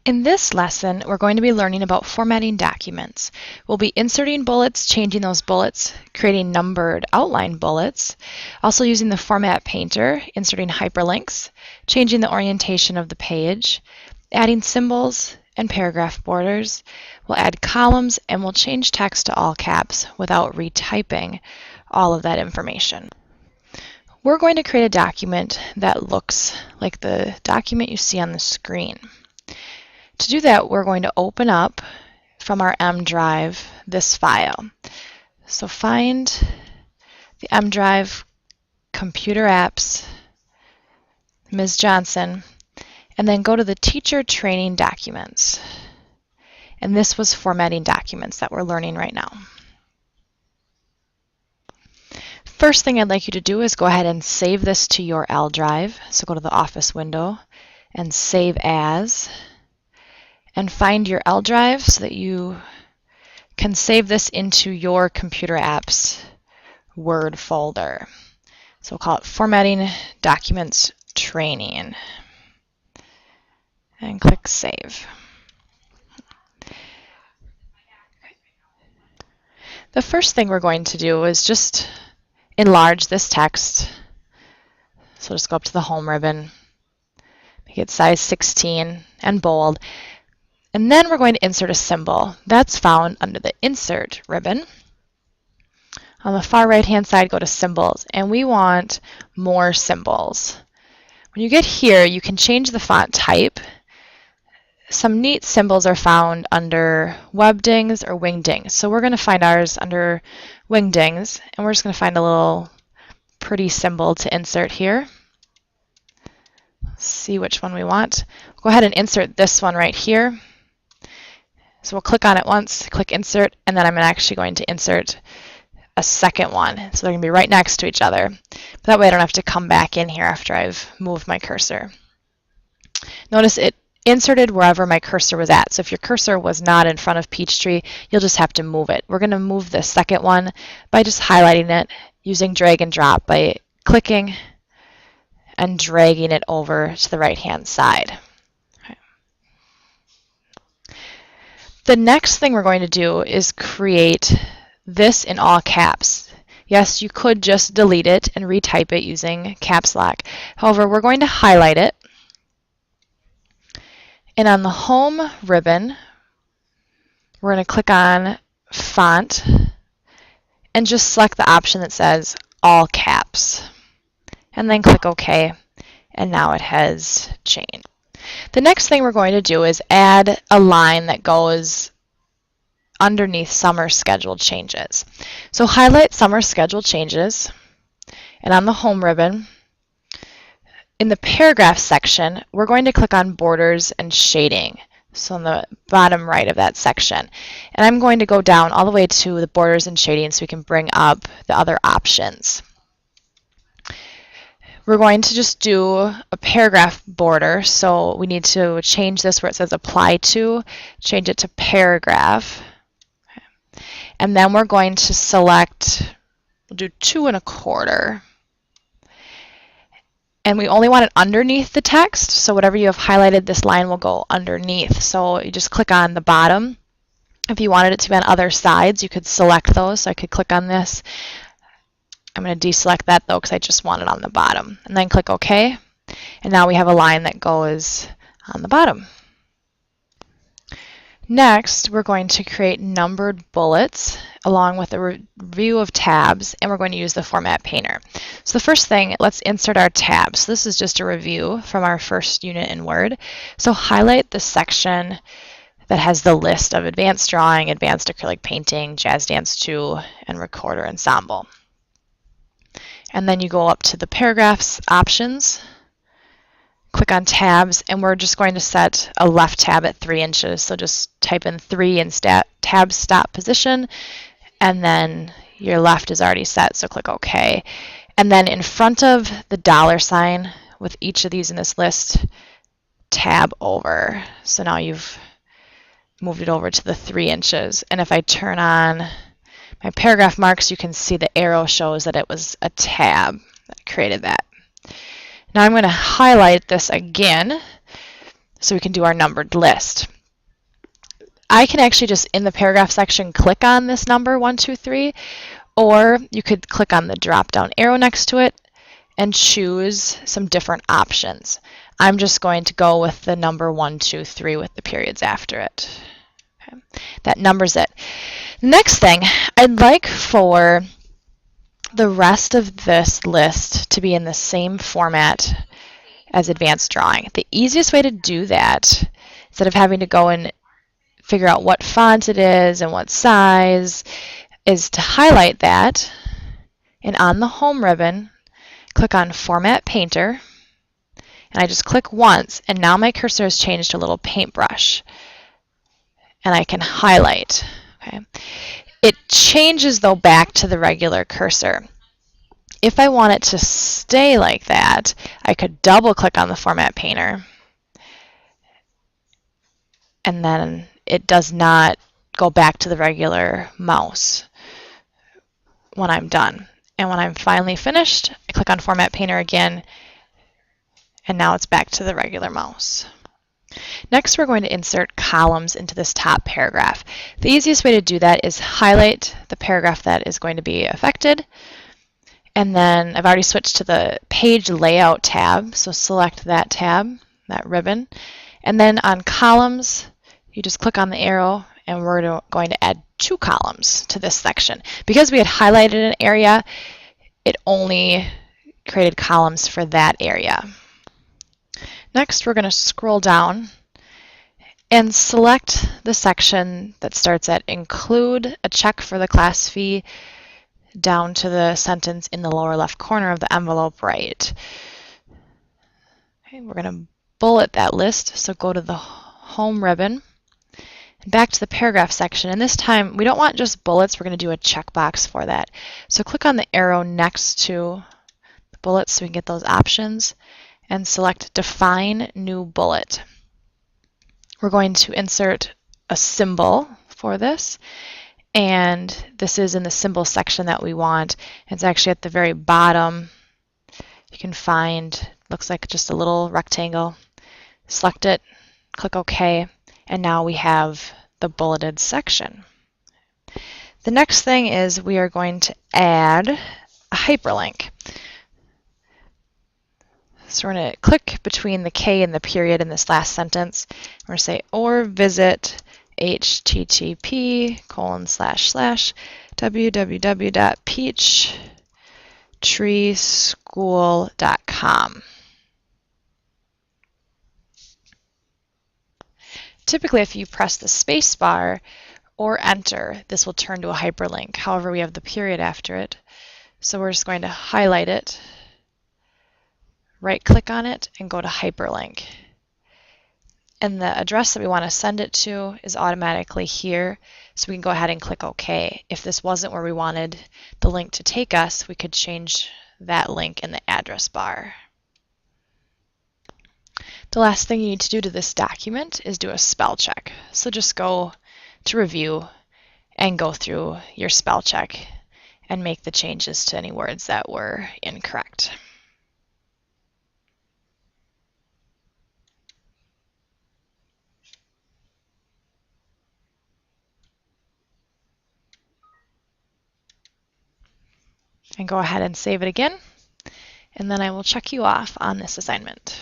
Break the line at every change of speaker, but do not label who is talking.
In this lesson, we're going to be learning about formatting documents. We'll be inserting bullets, changing those bullets, creating numbered outline bullets, also using the format painter, inserting hyperlinks, changing the orientation of the page, adding symbols and paragraph borders. We'll add columns and we'll change text to all caps without retyping all of that information. We're going to create a document that looks like the document you see on the screen. To do that, we're going to open up from our M drive this file. So find the M drive, Computer Apps, Ms. Johnson, and then go to the Teacher Training Documents. And this was formatting documents that we're learning right now. First thing I'd like you to do is go ahead and save this to your L drive. So go to the Office window and Save As. And find your L drive so that you can save this into your Computer Apps Word folder. So we'll call it Formatting Documents Training. And click Save. The first thing we're going to do is just enlarge this text. So just go up to the Home ribbon, make it size 16 and bold. And then we're going to insert a symbol. That's found under the Insert ribbon. On the far right-hand side, go to Symbols, and we want more symbols. When you get here, you can change the font type. Some neat symbols are found under Webdings or Wingdings. So we're going to find ours under Wingdings, and we're just going to find a little pretty symbol to insert here. Let's see which one we want. Go ahead and insert this one right here. So we'll click on it once, click Insert, and then I'm actually going to insert a second one. So they're going to be right next to each other. But that way I don't have to come back in here after I've moved my cursor. Notice it inserted wherever my cursor was at. So if your cursor was not in front of Peachtree, you'll just have to move it. We're going to move the second one by just highlighting it using drag and drop by clicking and dragging it over to the right-hand side. The next thing we're going to do is create this in all caps. Yes, you could just delete it and retype it using caps lock. However, we're going to highlight it. And on the Home ribbon, we're going to click on Font and just select the option that says All Caps. And then click OK. And now it has changed. The next thing we're going to do is add a line that goes underneath Summer Scheduled Changes. So highlight Summer Scheduled Changes, and on the Home ribbon, in the Paragraph section, we're going to click on Borders and Shading, so on the bottom right of that section. And I'm going to go down all the way to the Borders and Shading so we can bring up the other options. We're going to just do a paragraph border, so we need to change this where it says Apply To, change it to Paragraph. Okay. And then we're going to select, we'll do 2 1/4. And we only want it underneath the text, so whatever you have highlighted, this line will go underneath. So you just click on the bottom. If you wanted it to be on other sides, you could select those. So I could click on this. I'm going to deselect that though because I just want it on the bottom. And then click OK. And now we have a line that goes on the bottom. Next, we're going to create numbered bullets along with a review of tabs, and we're going to use the Format Painter. So the first thing, let's insert our tabs. So this is just a review from our first unit in Word. So highlight the section that has the list of Advanced Drawing, Advanced Acrylic Painting, Jazz Dance 2, and Recorder Ensemble. And then you go up to the Paragraphs options, click on Tabs, and we're just going to set a left tab at 3 inches. So just type in 3 in tab stop position, and then your left is already set, so click OK. And then in front of the $sign with each of these in this list, tab over. So now you've moved it over to the 3 inches. And if I turn on my paragraph marks, you can see the arrow shows that it was a tab that created that. Now I'm going to highlight this again so we can do our numbered list. I can actually just in the paragraph section click on this number 1, 2, 3, or you could click on the drop down arrow next to it and choose some different options. I'm just going to go with the number 1, 2, 3 with the periods after it. Okay. That numbers it. Next thing, I'd like for the rest of this list to be in the same format as advanced drawing. The easiest way to do that, instead of having to go and figure out what font it is and what size, is to highlight that, and on the home ribbon, click on Format Painter, and I just click once, and now my cursor has changed to a little paintbrush, and I can highlight. Okay. It changes, though, back to the regular cursor. If I want it to stay like that, I could double click on the Format Painter, and then it does not go back to the regular mouse when I'm done. And when I'm finally finished, I click on Format Painter again, and now it's back to the regular mouse. Next, we're going to insert columns into this top paragraph. The easiest way to do that is highlight the paragraph that is going to be affected, and then I've already switched to the Page Layout tab, so select that tab, that ribbon, and then on columns, you just click on the arrow, and we're going to add 2 columns to this section. Because we had highlighted an area, it only created columns for that area. Next, we're going to scroll down and select the section that starts at Include a check for the class fee down to the sentence in the lower left corner of the envelope right. Okay, we're going to bullet that list, so go to the Home ribbon and back to the paragraph section, and this time we don't want just bullets, we're going to do a checkbox for that. So click on the arrow next to the bullets so we can get those options, and select Define New Bullet. We're going to insert a symbol for this, and this is in the symbol section that we want. It's actually at the very bottom. You can find, looks like just a little rectangle. Select it, click OK, and now we have the bulleted section. The next thing is we are going to add a hyperlink. So we're going to click between the K and the period in this last sentence. We're going to say, or visit http://www.peachtreeschool.com. Typically, if you press the space bar or enter, this will turn to a hyperlink. However, we have the period after it. So we're just going to highlight it, right-click on it, and go to hyperlink. And the address that we want to send it to is automatically here, so we can go ahead and click OK. If this wasn't where we wanted the link to take us, we could change that link in the address bar. The last thing you need to do to this document is do a spell check. So just go to Review and go through your spell check and make the changes to any words that were incorrect. And go ahead and save it again, and then I will check you off on this assignment.